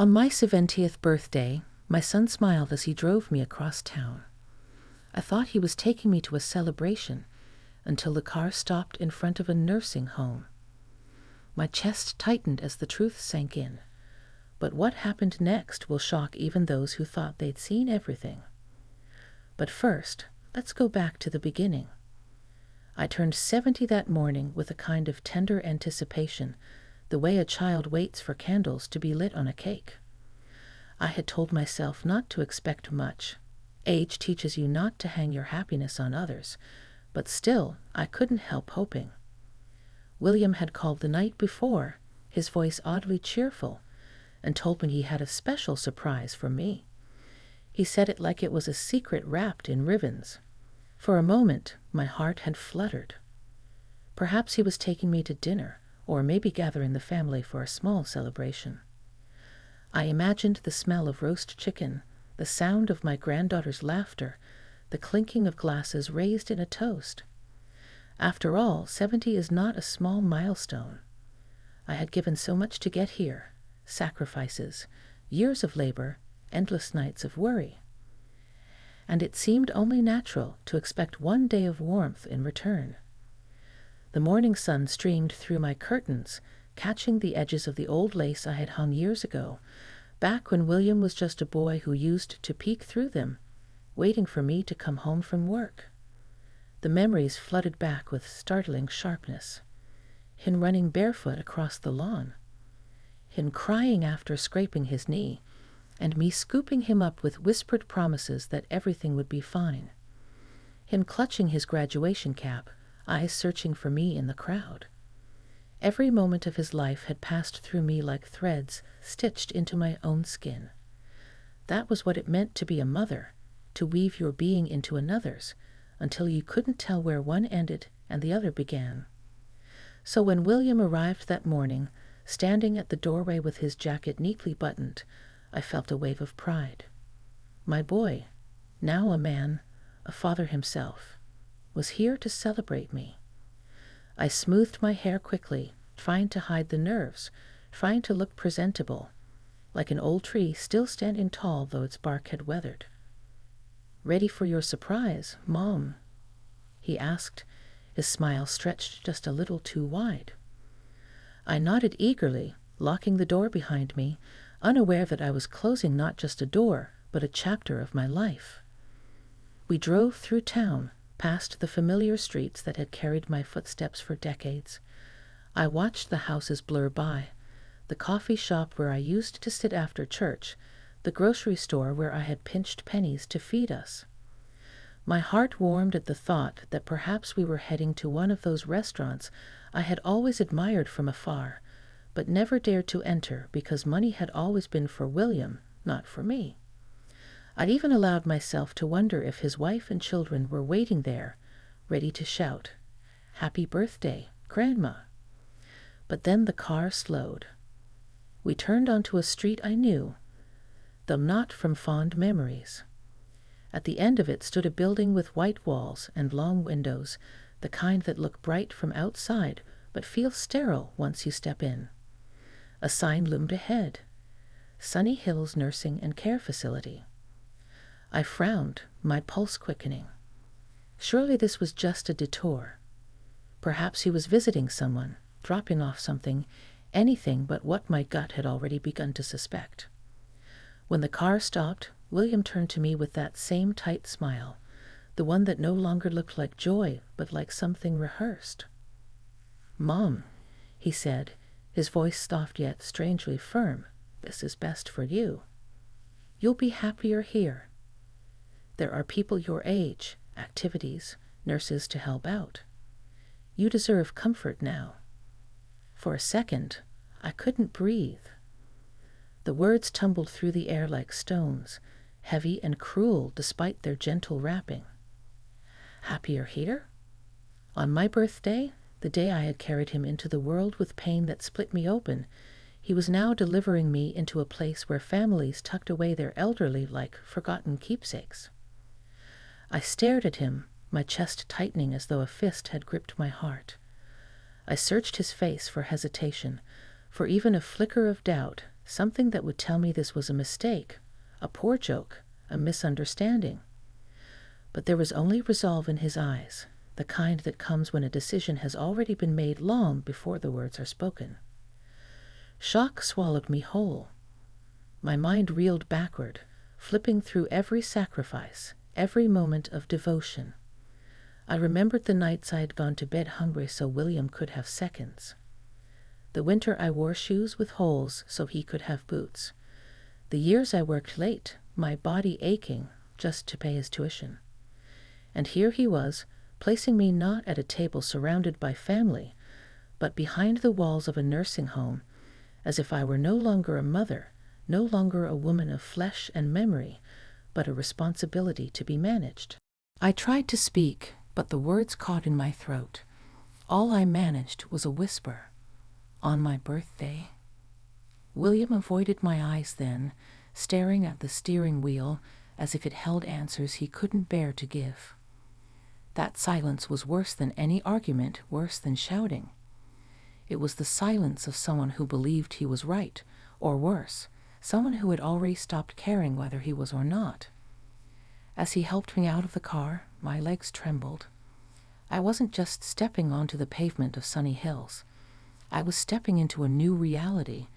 On my 70th birthday, my son smiled as he drove me across town. I thought he was taking me to a celebration until the car stopped in front of a nursing home. My chest tightened as the truth sank in. But what happened next will shock even those who thought they'd seen everything. But first, let's go back to the beginning. I turned 70 that morning with a kind of tender anticipation, the way a child waits for candles to be lit on a cake. I had told myself not to expect much. Age teaches you not to hang your happiness on others, but still, I couldn't help hoping. William had called the night before, his voice oddly cheerful, and told me he had a special surprise for me. He said it like it was a secret wrapped in ribbons. For a moment, my heart had fluttered. Perhaps he was taking me to dinner, or maybe gathering the family for a small celebration. I imagined the smell of roast chicken, the sound of my granddaughter's laughter, the clinking of glasses raised in a toast. After all, 70 is not a small milestone. I had given so much to get here, sacrifices, years of labor, endless nights of worry. And it seemed only natural to expect one day of warmth in return. The morning sun streamed through my curtains, catching the edges of the old lace I had hung years ago, back when William was just a boy who used to peek through them, waiting for me to come home from work. The memories flooded back with startling sharpness. Him running barefoot across the lawn, him crying after scraping his knee, and me scooping him up with whispered promises that everything would be fine. Him clutching his graduation cap, eyes searching for me in the crowd. Every moment of his life had passed through me like threads stitched into my own skin. That was what it meant to be a mother, to weave your being into another's, until you couldn't tell where one ended and the other began. So when William arrived that morning, standing at the doorway with his jacket neatly buttoned, I felt a wave of pride. My boy, now a man, a father himself, was here to celebrate me. I smoothed my hair quickly, trying to hide the nerves, trying to look presentable, like an old tree still standing tall though its bark had weathered. "Ready for your surprise, Mom?" he asked, his smile stretched just a little too wide. I nodded eagerly, locking the door behind me, unaware that I was closing not just a door, but a chapter of my life. We drove through town, past the familiar streets that had carried my footsteps for decades. I watched the houses blur by, the coffee shop where I used to sit after church, the grocery store where I had pinched pennies to feed us. My heart warmed at the thought that perhaps we were heading to one of those restaurants I had always admired from afar, but never dared to enter because money had always been for William, not for me. I'd even allowed myself to wonder if his wife and children were waiting there, ready to shout, "Happy birthday, Grandma." But then the car slowed. We turned onto a street I knew, though not from fond memories. At the end of it stood a building with white walls and long windows, the kind that look bright from outside but feel sterile once you step in. A sign loomed ahead, Sunny Hills Nursing and Care Facility. I frowned, my pulse quickening. Surely this was just a detour. Perhaps he was visiting someone, dropping off something, anything but what my gut had already begun to suspect. When the car stopped, William turned to me with that same tight smile, the one that no longer looked like joy, but like something rehearsed. "Mom," he said, his voice soft yet strangely firm, "this is best for you. You'll be happier here. There are people your age, activities, nurses to help out. You deserve comfort now." For a second, I couldn't breathe. The words tumbled through the air like stones, heavy and cruel despite their gentle wrapping. Happier here? On my birthday, the day I had carried him into the world with pain that split me open, he was now delivering me into a place where families tucked away their elderly like forgotten keepsakes. I stared at him, my chest tightening as though a fist had gripped my heart. I searched his face for hesitation, for even a flicker of doubt, something that would tell me this was a mistake, a poor joke, a misunderstanding. But there was only resolve in his eyes, the kind that comes when a decision has already been made long before the words are spoken. Shock swallowed me whole. My mind reeled backward, flipping through every sacrifice, every moment of devotion. I remembered the nights I had gone to bed hungry so William could have seconds. The winter I wore shoes with holes so he could have boots. The years I worked late, my body aching, just to pay his tuition. And here he was, placing me not at a table surrounded by family, but behind the walls of a nursing home, as if I were no longer a mother, no longer a woman of flesh and memory, but a responsibility to be managed. I tried to speak, but the words caught in my throat. All I managed was a whisper. On my birthday. William avoided my eyes then, staring at the steering wheel as if it held answers he couldn't bear to give. That silence was worse than any argument, worse than shouting. It was the silence of someone who believed he was right, or worse, someone who had already stopped caring whether he was or not. As he helped me out of the car, my legs trembled. I wasn't just stepping onto the pavement of Sunny Hills. I was stepping into a new reality,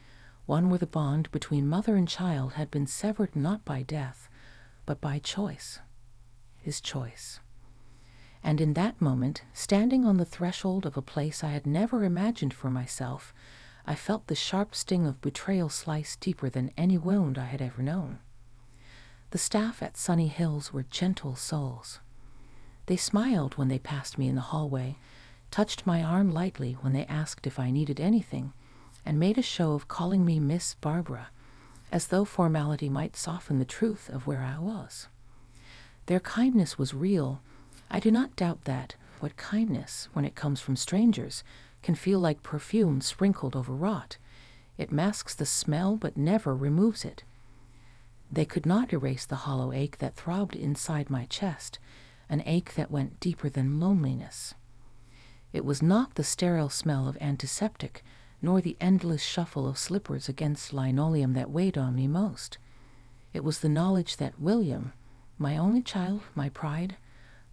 one where the bond between mother and child had been severed not by death, but by choice. His choice. And in that moment, standing on the threshold of a place I had never imagined for myself, I felt the sharp sting of betrayal slice deeper than any wound I had ever known. The staff at Sunny Hills were gentle souls. They smiled when they passed me in the hallway, touched my arm lightly when they asked if I needed anything, and made a show of calling me Miss Barbara, as though formality might soften the truth of where I was. Their kindness was real. I do not doubt that, what kindness, when it comes from strangers, can feel like perfume sprinkled over rot. It masks the smell but never removes it. They could not erase the hollow ache that throbbed inside my chest, an ache that went deeper than loneliness. It was not the sterile smell of antiseptic, nor the endless shuffle of slippers against linoleum that weighed on me most. It was the knowledge that William, my only child, my pride,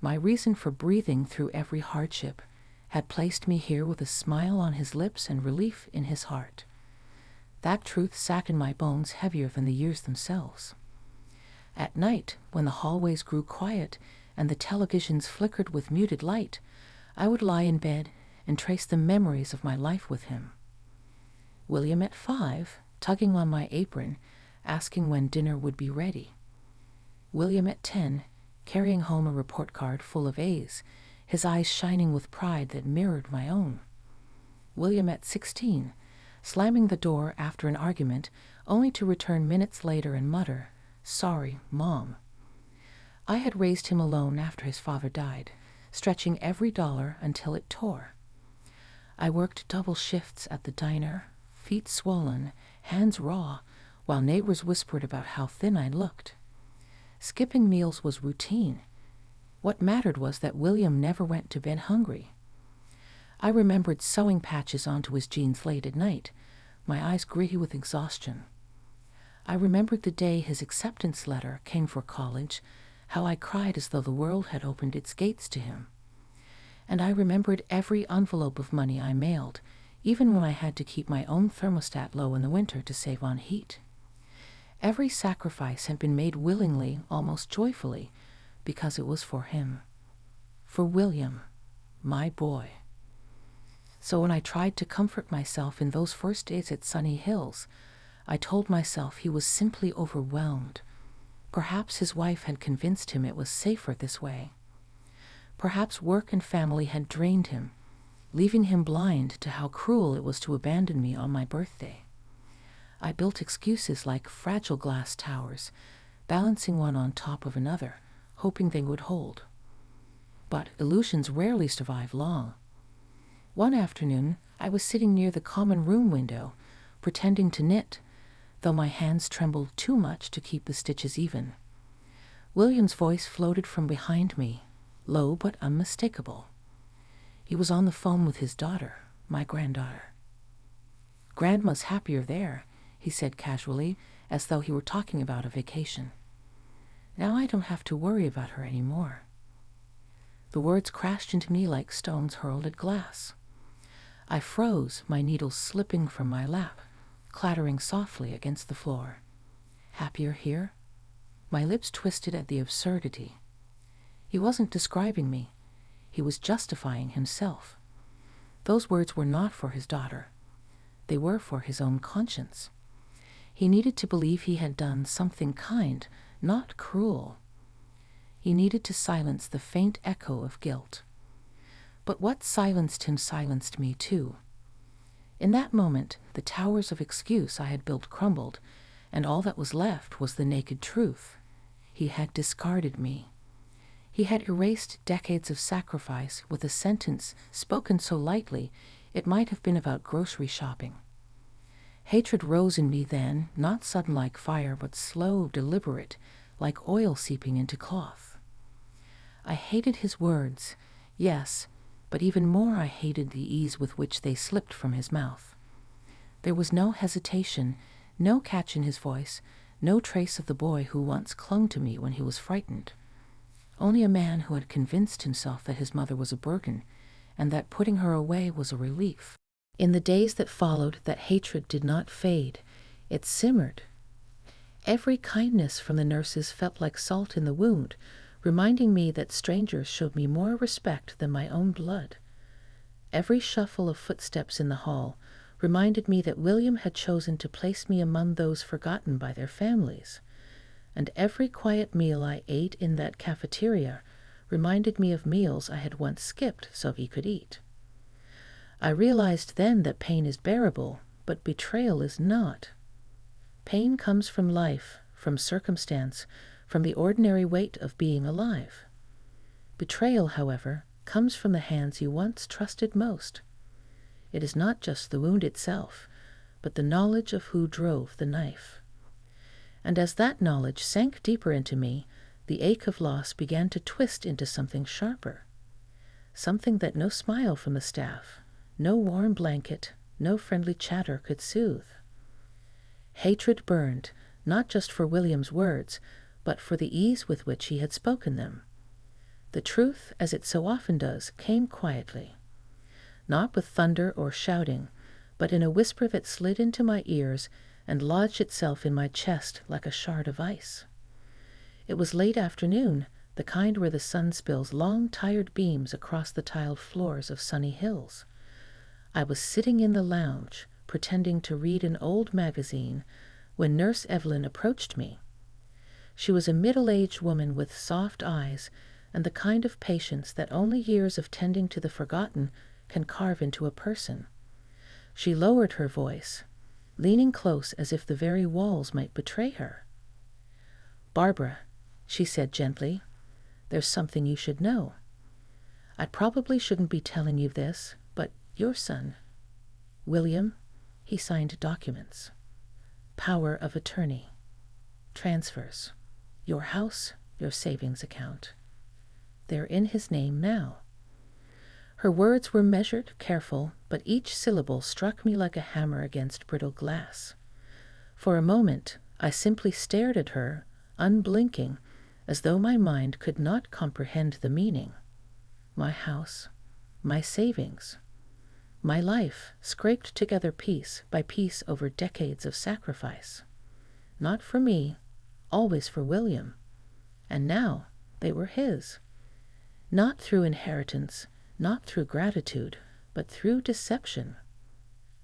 my reason for breathing through every hardship, had placed me here with a smile on his lips and relief in his heart. That truth sat in my bones heavier than the years themselves. At night, when the hallways grew quiet and the televisions flickered with muted light, I would lie in bed and trace the memories of my life with him. William at 5, tugging on my apron, asking when dinner would be ready. William at 10, carrying home a report card full of A's, his eyes shining with pride that mirrored my own. William at 16, slamming the door after an argument, only to return minutes later and mutter, "Sorry, Mom." I had raised him alone after his father died, stretching every dollar until it tore. I worked double shifts at the diner, feet swollen, hands raw, while neighbors whispered about how thin I looked. Skipping meals was routine. What mattered was that William never went to bed hungry. I remembered sewing patches onto his jeans late at night, my eyes gritty with exhaustion. I remembered the day his acceptance letter came for college, how I cried as though the world had opened its gates to him. And I remembered every envelope of money I mailed, even when I had to keep my own thermostat low in the winter to save on heat. Every sacrifice had been made willingly, almost joyfully, because it was for him. For William, my boy. So when I tried to comfort myself in those first days at Sunny Hills, I told myself he was simply overwhelmed. Perhaps his wife had convinced him it was safer this way. Perhaps work and family had drained him, leaving him blind to how cruel it was to abandon me on my birthday. I built excuses like fragile glass towers, balancing one on top of another, hoping they would hold. But illusions rarely survive long. One afternoon, I was sitting near the common room window, pretending to knit, though my hands trembled too much to keep the stitches even. William's voice floated from behind me, low but unmistakable. He was on the phone with his daughter, my granddaughter. Grandma's happier there. he said casually, as though he were talking about a vacation. Now I don't have to worry about her anymore. The words crashed into me like stones hurled at glass. I froze, my needles slipping from my lap, clattering softly against the floor. Happier here? My lips twisted at the absurdity. He wasn't describing me. He was justifying himself. Those words were not for his daughter. They were for his own conscience. He needed to believe he had done something kind, not cruel. He needed to silence the faint echo of guilt. But what silenced him silenced me too. In that moment, the towers of excuse I had built crumbled, and all that was left was the naked truth. He had discarded me. He had erased decades of sacrifice with a sentence spoken so lightly it might have been about grocery shopping. Hatred rose in me then, not sudden like fire, but slow, deliberate, like oil seeping into cloth. I hated his words, yes, but even more I hated the ease with which they slipped from his mouth. There was no hesitation, no catch in his voice, no trace of the boy who once clung to me when he was frightened. Only a man who had convinced himself that his mother was a burden, and that putting her away was a relief. In the days that followed, that hatred did not fade. It simmered. Every kindness from the nurses felt like salt in the wound, reminding me that strangers showed me more respect than my own blood. Every shuffle of footsteps in the hall reminded me that William had chosen to place me among those forgotten by their families. And every quiet meal I ate in that cafeteria reminded me of meals I had once skipped so he could eat. I realized then that pain is bearable, but betrayal is not. Pain comes from life, from circumstance, from the ordinary weight of being alive. Betrayal, however, comes from the hands you once trusted most. It is not just the wound itself, but the knowledge of who drove the knife. And as that knowledge sank deeper into me, the ache of loss began to twist into something sharper. Something that no smile from the staff, no warm blanket, no friendly chatter could soothe. Hatred burned, not just for William's words, but for the ease with which he had spoken them. The truth, as it so often does, came quietly. Not with thunder or shouting, but in a whisper that slid into my ears and lodged itself in my chest like a shard of ice. It was late afternoon, the kind where the sun spills long, tired beams across the tiled floors of sunny hills. I was sitting in the lounge, pretending to read an old magazine, when Nurse Evelyn approached me. She was a middle-aged woman with soft eyes and the kind of patience that only years of tending to the forgotten can carve into a person. She lowered her voice, leaning close as if the very walls might betray her. "Barbara," she said gently, "there's something you should know. I probably shouldn't be telling you this, but your son, William, he signed documents. Power of attorney. Transfers. Your house, your savings account. They're in his name now." Her words were measured, careful, but each syllable struck me like a hammer against brittle glass. For a moment, I simply stared at her, unblinking, as though my mind could not comprehend the meaning. My house, my savings, my life scraped together piece by piece over decades of sacrifice. Not for me, always for William. And now they were his. Not through inheritance, not through gratitude, but through deception.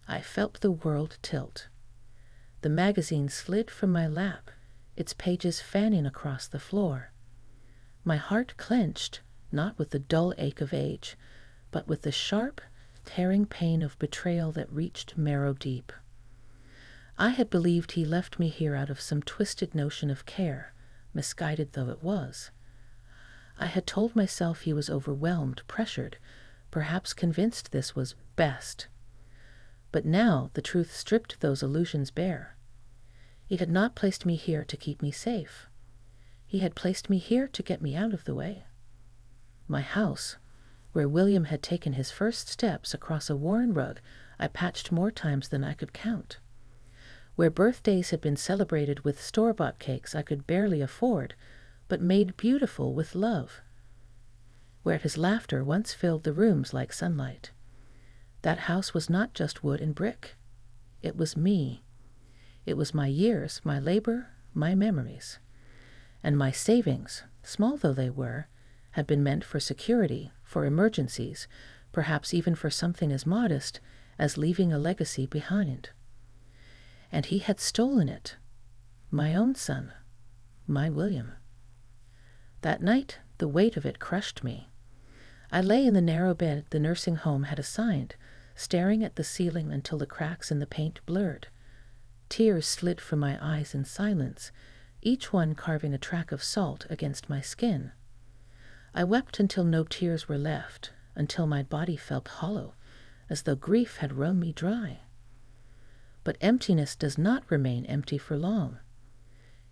I felt the world tilt. The magazine slid from my lap, its pages fanning across the floor. My heart clenched, not with the dull ache of age, but with the sharp, tearing pain of betrayal that reached marrow deep. I had believed he left me here out of some twisted notion of care, misguided though it was. I had told myself he was overwhelmed, pressured, perhaps convinced this was best. But now the truth stripped those illusions bare. He had not placed me here to keep me safe. He had placed me here to get me out of the way. My house, where William had taken his first steps across a worn rug I patched more times than I could count. where birthdays had been celebrated with store-bought cakes I could barely afford, but made beautiful with love, where his laughter once filled the rooms like sunlight. That house was not just wood and brick. It was me. It was my years, my labor, my memories. And my savings, small though they were, had been meant for security, for emergencies, perhaps even for something as modest as leaving a legacy behind. And he had stolen it. My own son. My William. That night, the weight of it crushed me. I lay in the narrow bed the nursing home had assigned, staring at the ceiling until the cracks in the paint blurred. Tears slid from my eyes in silence, each one carving a track of salt against my skin. I wept until no tears were left, until my body felt hollow, as though grief had wrung me dry. But emptiness does not remain empty for long.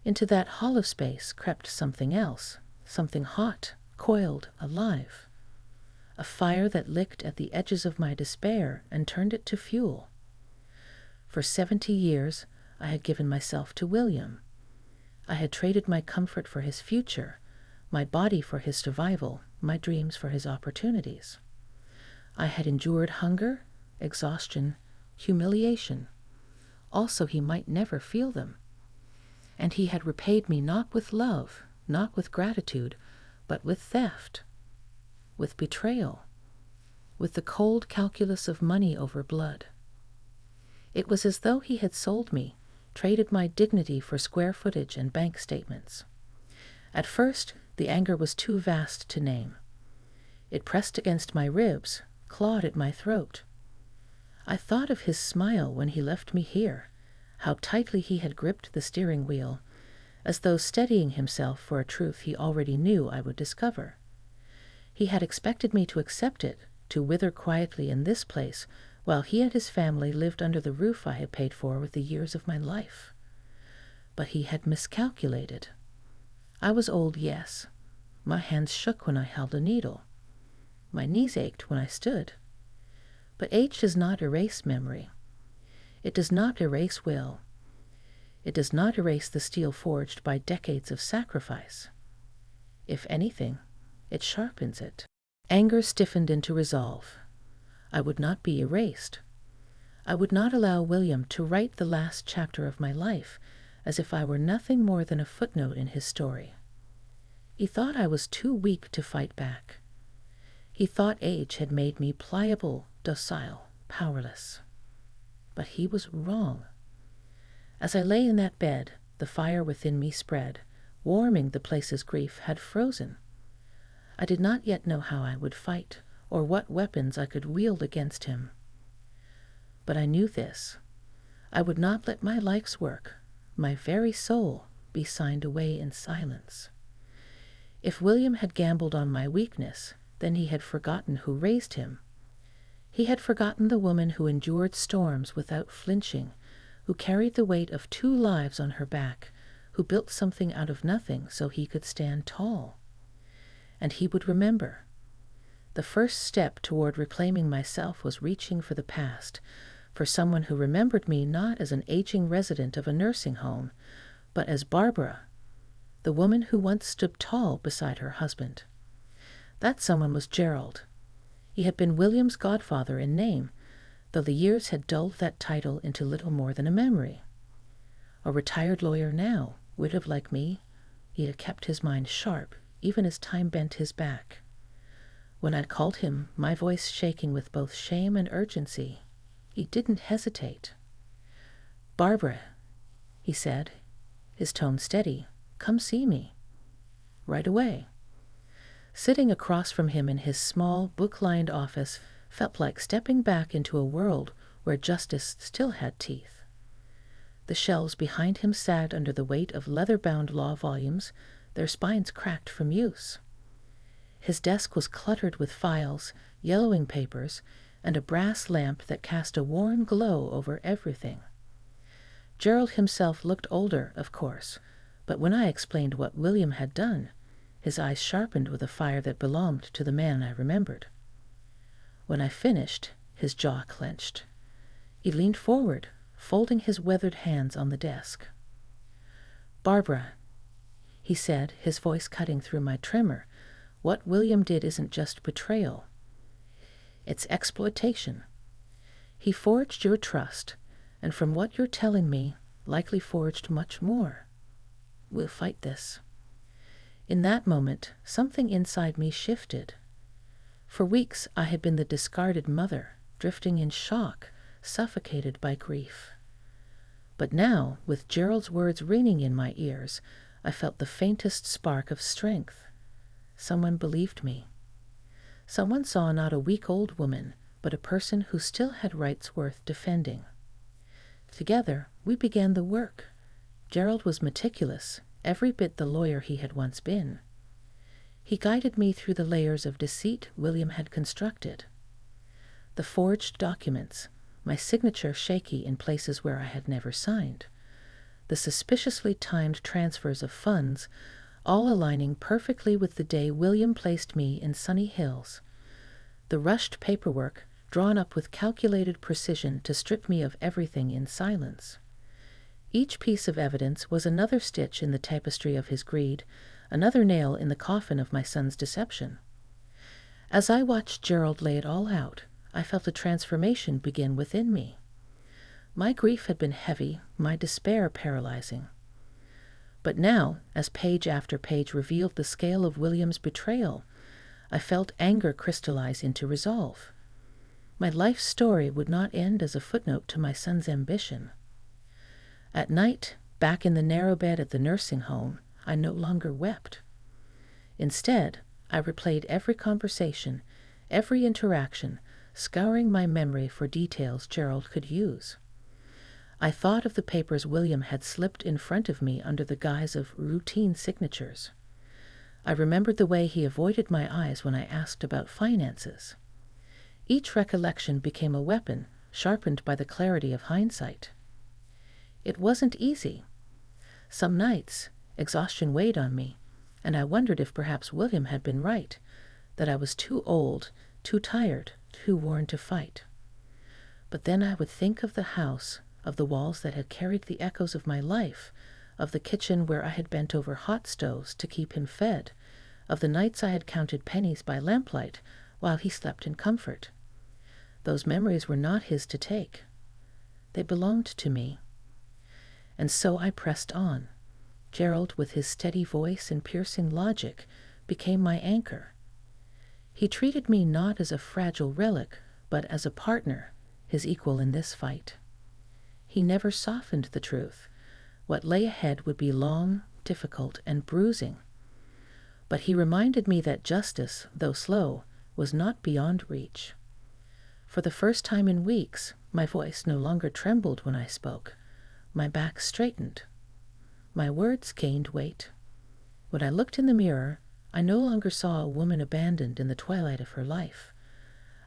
Into that hollow space crept something else, something hot, coiled, alive. A fire that licked at the edges of my despair and turned it to fuel. For 70 years, I had given myself to William. I had traded my comfort for his future, my body for his survival, my dreams for his opportunities. I had endured hunger, exhaustion, humiliation. Also, he might never feel them. And he had repaid me not with love, not with gratitude, but with theft, with betrayal, with the cold calculus of money over blood. It was as though he had sold me, traded my dignity for square footage and bank statements. At first, the anger was too vast to name. It pressed against my ribs, clawed at my throat. I thought of his smile when he left me here, how tightly he had gripped the steering wheel, as though steadying himself for a truth he already knew I would discover. He had expected me to accept it, to wither quietly in this place, while he and his family lived under the roof I had paid for with the years of my life. But he had miscalculated. I was old, yes. My hands shook when I held a needle. My knees ached when I stood. But age does not erase memory. It does not erase will. It does not erase the steel forged by decades of sacrifice. If anything, it sharpens it. Anger stiffened into resolve. I would not be erased. I would not allow William to write the last chapter of my life as if I were nothing more than a footnote in his story. He thought I was too weak to fight back. He thought age had made me pliable, docile, powerless. But he was wrong. As I lay in that bed, the fire within me spread, warming the place's grief had frozen. I did not yet know how I would fight, or what weapons I could wield against him. But I knew this. I would not let my life's work, my very soul, be signed away in silence. If William had gambled on my weakness, then he had forgotten who raised him. He had forgotten the woman who endured storms without flinching, who carried the weight of 2 lives on her back, who built something out of nothing so he could stand tall. And he would remember. The first step toward reclaiming myself was reaching for the past, for someone who remembered me not as an aging resident of a nursing home, but as Barbara, the woman who once stood tall beside her husband. That someone was Gerald. He had been William's godfather in name, though the years had dulled that title into little more than a memory. A retired lawyer now, widowed like me, he had kept his mind sharp, even as time bent his back. When I called him, my voice shaking with both shame and urgency, he didn't hesitate. "Barbara," he said, his tone steady, "come see me." Right away. Sitting across from him in his small, book-lined office felt like stepping back into a world where justice still had teeth. The shelves behind him sagged under the weight of leather-bound law volumes, their spines cracked from use. His desk was cluttered with files, yellowing papers, and a brass lamp that cast a warm glow over everything. Gerald himself looked older, of course, but when I explained what William had done, his eyes sharpened with a fire that belonged to the man I remembered. When I finished, his jaw clenched. He leaned forward, folding his weathered hands on the desk. "Barbara," he said, his voice cutting through my tremor, "what William did isn't just betrayal. It's exploitation. He forged your trust, and from what you're telling me, likely forged much more. We'll fight this." In that moment, something inside me shifted. For weeks, I had been the discarded mother, drifting in shock, suffocated by grief. But now, with Gerald's words ringing in my ears, I felt the faintest spark of strength. Someone believed me. Someone saw not a weak-old woman, but a person who still had rights worth defending. Together, we began the work. Gerald was meticulous, every bit the lawyer he had once been. He guided me through the layers of deceit William had constructed. The forged documents, my signature shaky in places where I had never signed, the suspiciously timed transfers of funds, all aligning perfectly with the day William placed me in Sunny Hills, the rushed paperwork drawn up with calculated precision to strip me of everything in silence. Each piece of evidence was another stitch in the tapestry of his greed, another nail in the coffin of my son's deception. As I watched Gerald lay it all out, I felt a transformation begin within me. My grief had been heavy, my despair paralyzing. But now, as page after page revealed the scale of William's betrayal, I felt anger crystallize into resolve. My life story would not end as a footnote to my son's ambition. At night, back in the narrow bed at the nursing home, I no longer wept. Instead, I replayed every conversation, every interaction, scouring my memory for details Gerald could use. I thought of the papers William had slipped in front of me under the guise of routine signatures. I remembered the way he avoided my eyes when I asked about finances. Each recollection became a weapon, sharpened by the clarity of hindsight. It wasn't easy. Some nights, exhaustion weighed on me, and I wondered if perhaps William had been right, that I was too old, too tired, too worn to fight. But then I would think of the house, of the walls that had carried the echoes of my life, of the kitchen where I had bent over hot stoves to keep him fed, of the nights I had counted pennies by lamplight while he slept in comfort. Those memories were not his to take. They belonged to me. And so I pressed on. Gerald, with his steady voice and piercing logic, became my anchor. He treated me not as a fragile relic, but as a partner, his equal in this fight. He never softened the truth. What lay ahead would be long, difficult, and bruising. But he reminded me that justice, though slow, was not beyond reach. For the first time in weeks, my voice no longer trembled when I spoke. My back straightened. My words gained weight. When I looked in the mirror, I no longer saw a woman abandoned in the twilight of her life.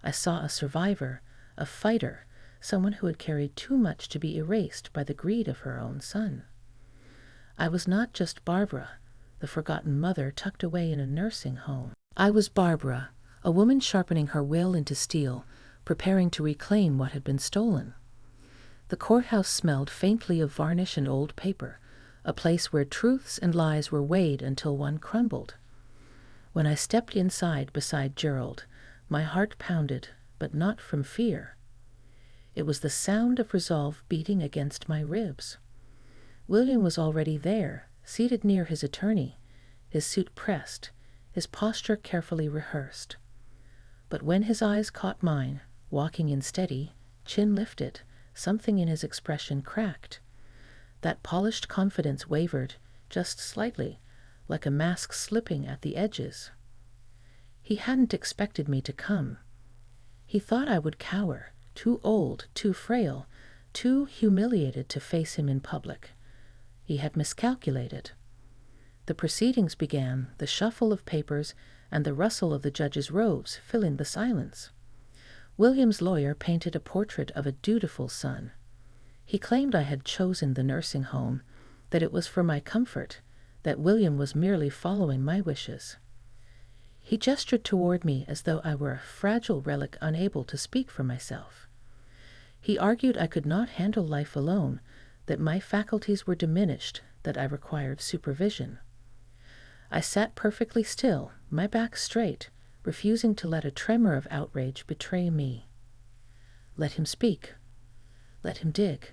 I saw a survivor, a fighter, someone who had carried too much to be erased by the greed of her own son. I was not just Barbara, the forgotten mother tucked away in a nursing home. I was Barbara, a woman sharpening her will into steel, preparing to reclaim what had been stolen. The courthouse smelled faintly of varnish and old paper, a place where truths and lies were weighed until one crumbled. When I stepped inside beside Gerald, my heart pounded, but not from fear. It was the sound of resolve beating against my ribs. William was already there, seated near his attorney, his suit pressed, his posture carefully rehearsed. But when his eyes caught mine, walking in steady, chin lifted, something in his expression cracked. That polished confidence wavered, just slightly, like a mask slipping at the edges. He hadn't expected me to come. He thought I would cower, too old, too frail, too humiliated to face him in public. He had miscalculated. The proceedings began, the shuffle of papers and the rustle of the judge's robes filling the silence. William's lawyer painted a portrait of a dutiful son. He claimed I had chosen the nursing home, that it was for my comfort, that William was merely following my wishes. He gestured toward me as though I were a fragile relic unable to speak for myself. He argued I could not handle life alone, that my faculties were diminished, that I required supervision. I sat perfectly still, my back straight, refusing to let a tremor of outrage betray me. Let him speak. Let him dig.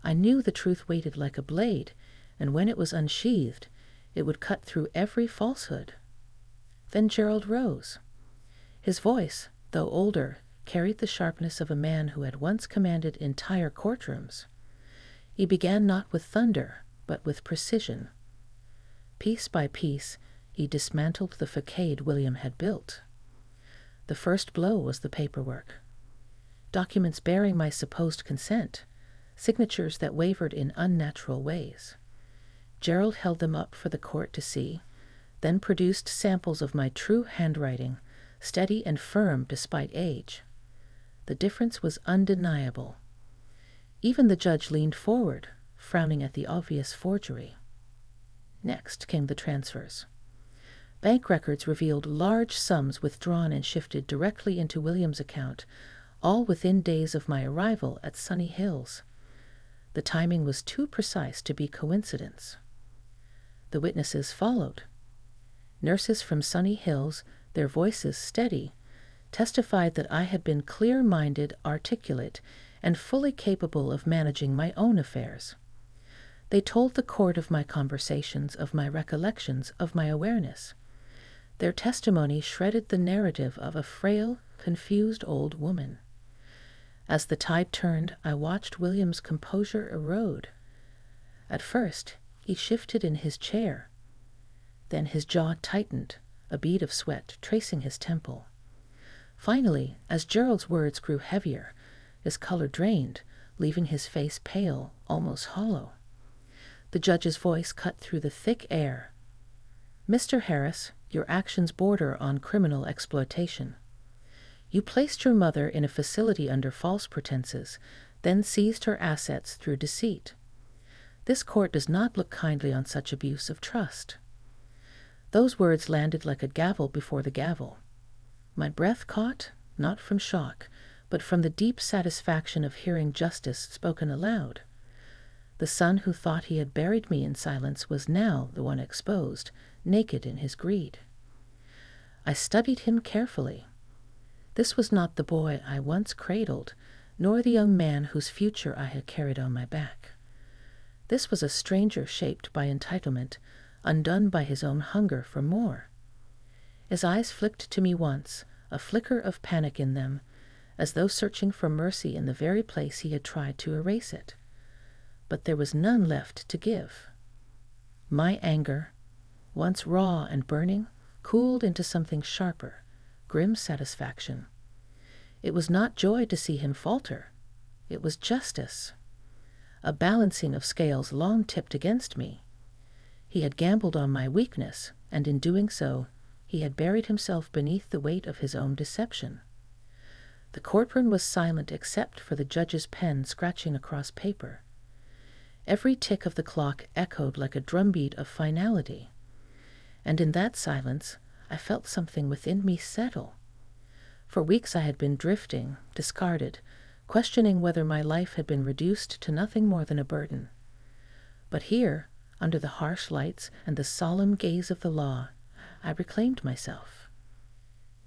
I knew the truth waited like a blade, and when it was unsheathed, it would cut through every falsehood. Then Gerald rose. His voice, though older, carried the sharpness of a man who had once commanded entire courtrooms. He began not with thunder, but with precision. Piece by piece, he dismantled the facade William had built. The first blow was the paperwork. Documents bearing my supposed consent, signatures that wavered in unnatural ways. Gerald held them up for the court to see, then produced samples of my true handwriting, steady and firm despite age. The difference was undeniable. Even the judge leaned forward, frowning at the obvious forgery. Next came the transfers. Bank records revealed large sums withdrawn and shifted directly into William's account, all within days of my arrival at Sunny Hills. The timing was too precise to be coincidence. The witnesses followed. Nurses from Sunny Hills, their voices steady, testified that I had been clear-minded, articulate, and fully capable of managing my own affairs. They told the court of my conversations, of my recollections, of my awareness. Their testimony shredded the narrative of a frail, confused old woman. As the tide turned, I watched William's composure erode. At first, he shifted in his chair. Then his jaw tightened, a bead of sweat tracing his temple. Finally, as Gerald's words grew heavier, his color drained, leaving his face pale, almost hollow. The judge's voice cut through the thick air. "Mr. Harris, your actions border on criminal exploitation. You placed your mother in a facility under false pretenses, then seized her assets through deceit. This court does not look kindly on such abuse of trust." Those words landed like a gavel before the gavel. My breath caught, not from shock, but from the deep satisfaction of hearing justice spoken aloud. The son who thought he had buried me in silence was now the one exposed, naked in his greed. I studied him carefully. This was not the boy I once cradled, nor the young man whose future I had carried on my back. This was a stranger shaped by entitlement, undone by his own hunger for more. His eyes flicked to me once, a flicker of panic in them, as though searching for mercy in the very place he had tried to erase it. But there was none left to give. My anger, once raw and burning, cooled into something sharper, grim satisfaction. It was not joy to see him falter. It was justice. A balancing of scales long tipped against me. He had gambled on my weakness, and in doing so, he had buried himself beneath the weight of his own deception. The courtroom was silent except for the judge's pen scratching across paper. Every tick of the clock echoed like a drumbeat of finality. And in that silence, I felt something within me settle. For weeks I had been drifting, discarded, questioning whether my life had been reduced to nothing more than a burden. But here, under the harsh lights and the solemn gaze of the law, I reclaimed myself.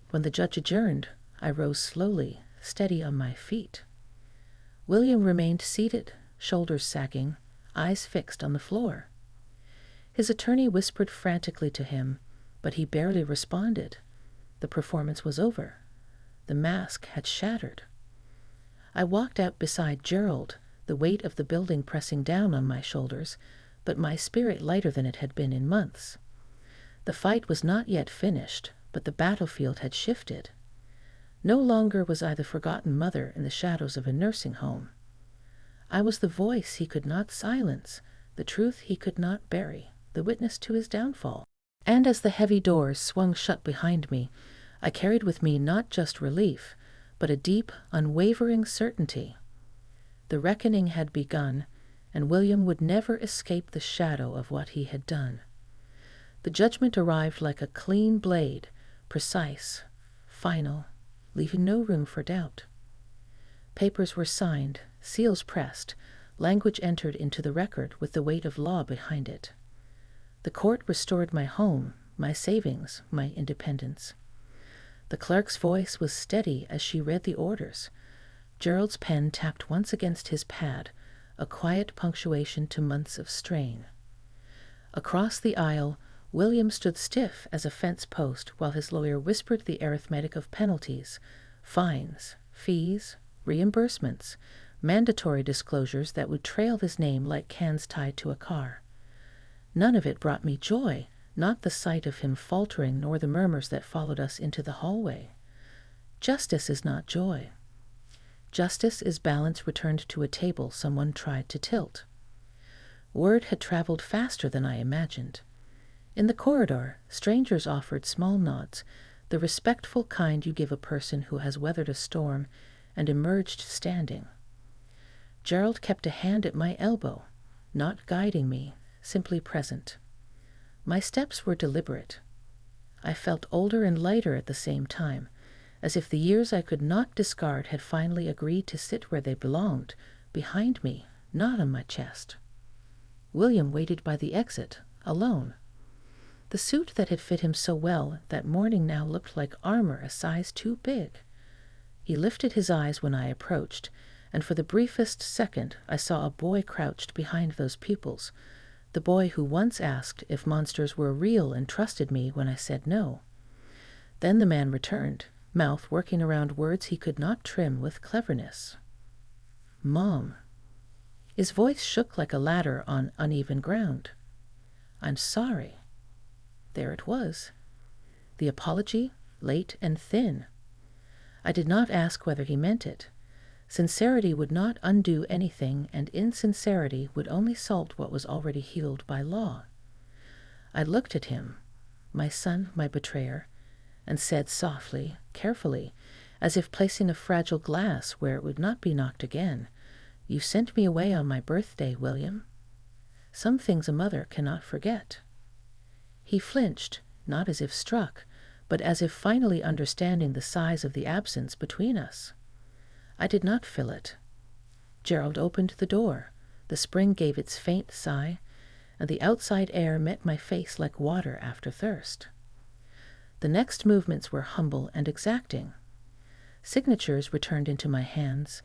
When the judge adjourned, I rose slowly, steady on my feet. William remained seated, shoulders sagging, eyes fixed on the floor. His attorney whispered frantically to him, but he barely responded. The performance was over. The mask had shattered. I walked out beside Gerald, the weight of the building pressing down on my shoulders, but my spirit lighter than it had been in months. The fight was not yet finished, but the battlefield had shifted. No longer was I the forgotten mother in the shadows of a nursing home. I was the voice he could not silence, the truth he could not bury, the witness to his downfall. And as the heavy doors swung shut behind me, I carried with me not just relief, but a deep, unwavering certainty. The reckoning had begun, and William would never escape the shadow of what he had done. The judgment arrived like a clean blade, precise, final, leaving no room for doubt. Papers were signed, seals pressed, language entered into the record with the weight of law behind it. The court restored my home, my savings, my independence. The clerk's voice was steady as she read the orders. Gerald's pen tapped once against his pad, a quiet punctuation to months of strain. Across the aisle, William stood stiff as a fence post while his lawyer whispered the arithmetic of penalties, fines, fees, reimbursements, mandatory disclosures that would trail his name like cans tied to a car. None of it brought me joy, not the sight of him faltering nor the murmurs that followed us into the hallway. Justice is not joy. Justice is balance returned to a table someone tried to tilt. Word had traveled faster than I imagined. In the corridor, strangers offered small nods, the respectful kind you give a person who has weathered a storm and emerged standing. Gerald kept a hand at my elbow, not guiding me, simply present. My steps were deliberate. I felt older and lighter at the same time, as if the years I could not discard had finally agreed to sit where they belonged, behind me, not on my chest. William waited by the exit, alone. The suit that had fit him so well that morning now looked like armor a size too big. He lifted his eyes when I approached, and for the briefest second I saw a boy crouched behind those pupils, the boy who once asked if monsters were real and trusted me when I said no. Then the man returned, mouth working around words he could not trim with cleverness. Mom. His voice shook like a ladder on uneven ground. I'm sorry. There it was. The apology, late and thin. I did not ask whether he meant it. Sincerity would not undo anything, and insincerity would only salt what was already healed by law. I looked at him, my son, my betrayer, and said softly, carefully, as if placing a fragile glass where it would not be knocked again, "You sent me away on my birthday, William. Some things a mother cannot forget." He flinched, not as if struck, but as if finally understanding the size of the absence between us. I did not fill it. Gerald opened the door. The spring gave its faint sigh, and the outside air met my face like water after thirst. The next movements were humble and exacting. Signatures returned into my hands.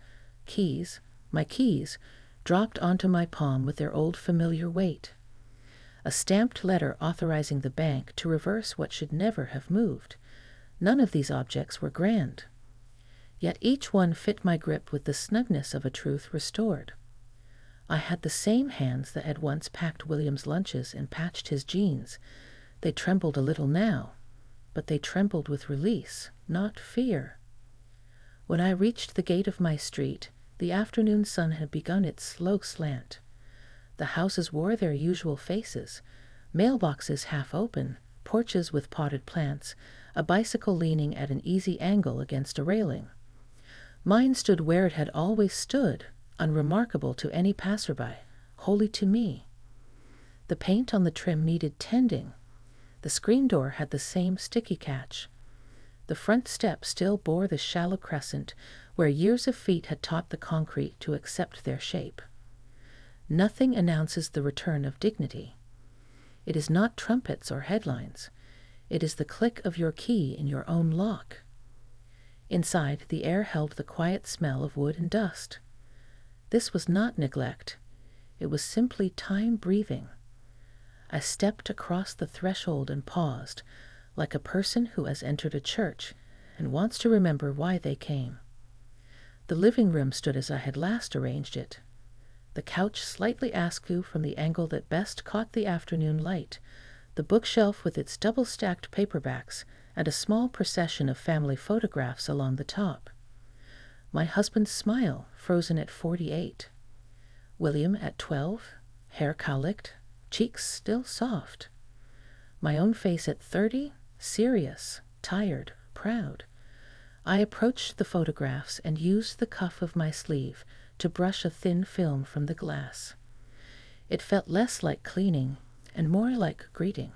My keys, dropped onto my palm with their old familiar weight. A stamped letter authorizing the bank to reverse what should never have moved. None of these objects were grand. Yet each one fit my grip with the snugness of a truth restored. I had the same hands that had once packed William's lunches and patched his jeans. They trembled a little now, but they trembled with release, not fear. When I reached the gate of my street, the afternoon sun had begun its slow slant. The houses wore their usual faces, mailboxes half open, porches with potted plants, a bicycle leaning at an easy angle against a railing. Mine stood where it had always stood, unremarkable to any passerby, holy to me. The paint on the trim needed tending. The screen door had the same sticky catch. The front step still bore the shallow crescent where years of feet had taught the concrete to accept their shape. Nothing announces the return of dignity. It is not trumpets or headlines. It is the click of your key in your own lock. Inside, the air held the quiet smell of wood and dust. This was not neglect. It was simply time breathing. I stepped across the threshold and paused, like a person who has entered a church and wants to remember why they came. The living room stood as I had last arranged it. The couch slightly askew from the angle that best caught the afternoon light, the bookshelf with its double-stacked paperbacks, and a small procession of family photographs along the top. My husband's smile, frozen at 48. William at 12, hair cowlicked, cheeks still soft. My own face at 30, serious, tired, proud. I approached the photographs and used the cuff of my sleeve to brush a thin film from the glass. It felt less like cleaning and more like greeting.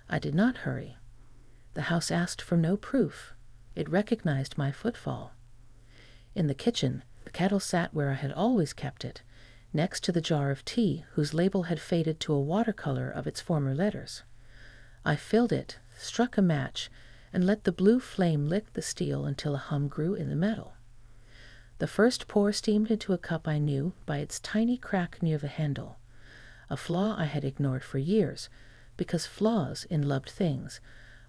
I did not hurry. The house asked for no proof. It recognized my footfall. In the kitchen, the kettle sat where I had always kept it, next to the jar of tea whose label had faded to a watercolor of its former letters. I filled it, struck a match, and let the blue flame lick the steel until a hum grew in the metal. The first pour steamed into a cup I knew by its tiny crack near the handle, a flaw I had ignored for years, because flaws in loved things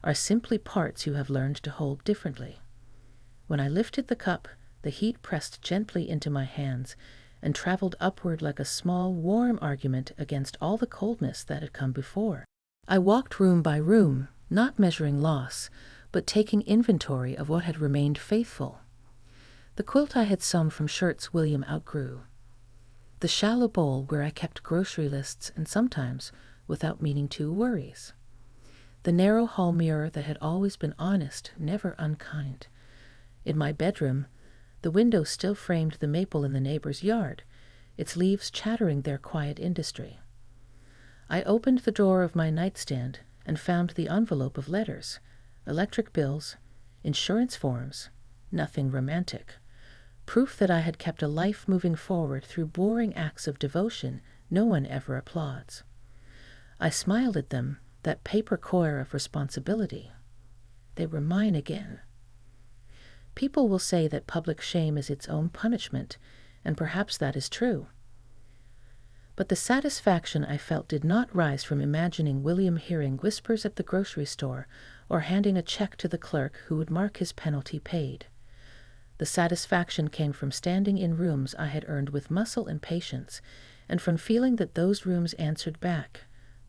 are simply parts you have learned to hold differently. When I lifted the cup, the heat pressed gently into my hands and traveled upward like a small, warm argument against all the coldness that had come before. I walked room by room, not measuring loss, but taking inventory of what had remained faithful. The quilt I had sewn from shirts William outgrew. The shallow bowl where I kept grocery lists and sometimes, without meaning to, worries. The narrow hall mirror that had always been honest, never unkind. In my bedroom, the window still framed the maple in the neighbor's yard, its leaves chattering their quiet industry. I opened the drawer of my nightstand and found the envelope of letters, electric bills, insurance forms, nothing romantic. Proof that I had kept a life moving forward through boring acts of devotion no one ever applauds. I smiled at them, that paper coir of responsibility. They were mine again. People will say that public shame is its own punishment, and perhaps that is true. But the satisfaction I felt did not rise from imagining William hearing whispers at the grocery store or handing a check to the clerk who would mark his penalty paid. The satisfaction came from standing in rooms I had earned with muscle and patience, and from feeling that those rooms answered back,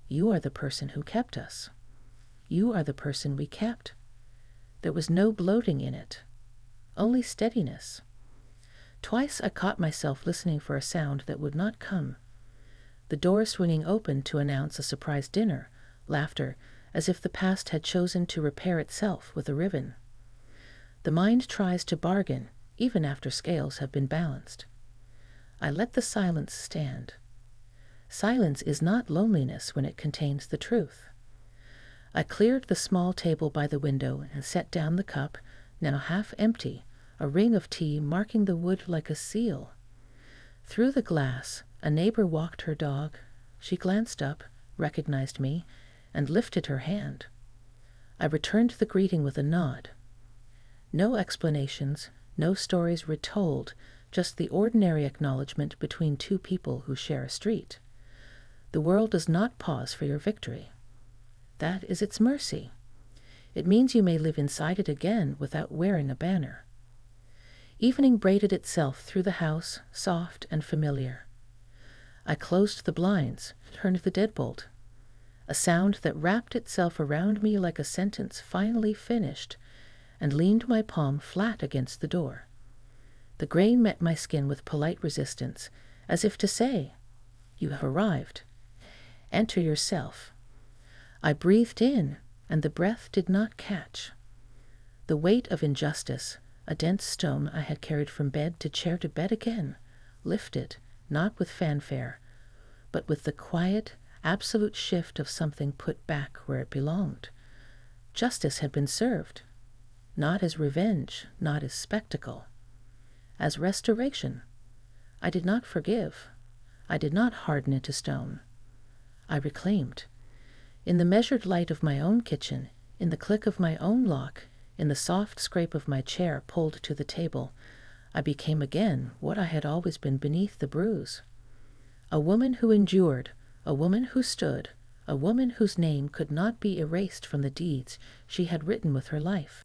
"You are the person who kept us. You are the person we kept." There was no bloating in it, only steadiness. Twice I caught myself listening for a sound that would not come. The door swinging open to announce a surprise dinner, laughter, as if the past had chosen to repair itself with a ribbon. The mind tries to bargain, even after scales have been balanced. I let the silence stand. Silence is not loneliness when it contains the truth. I cleared the small table by the window and set down the cup, now half empty, a ring of tea marking the wood like a seal. Through the glass, a neighbor walked her dog. She glanced up, recognized me, and lifted her hand. I returned the greeting with a nod. No explanations, no stories retold, just the ordinary acknowledgement between two people who share a street. The world does not pause for your victory. That is its mercy. It means you may live inside it again without wearing a banner. Evening braided itself through the house, soft and familiar. I closed the blinds, turned the deadbolt. A sound that wrapped itself around me like a sentence finally finished, and leaned my palm flat against the door. The grain met my skin with polite resistance, as if to say, "You have arrived. Enter yourself." I breathed in, and the breath did not catch. The weight of injustice, a dense stone I had carried from bed to chair to bed again, lifted, not with fanfare, but with the quiet, absolute shift of something put back where it belonged. Justice had been served, not as revenge, not as spectacle, as restoration. I did not forgive. I did not harden into stone. I reclaimed. In the measured light of my own kitchen, in the click of my own lock, in the soft scrape of my chair pulled to the table, I became again what I had always been beneath the bruise. A woman who endured, a woman who stood, a woman whose name could not be erased from the deeds she had written with her life.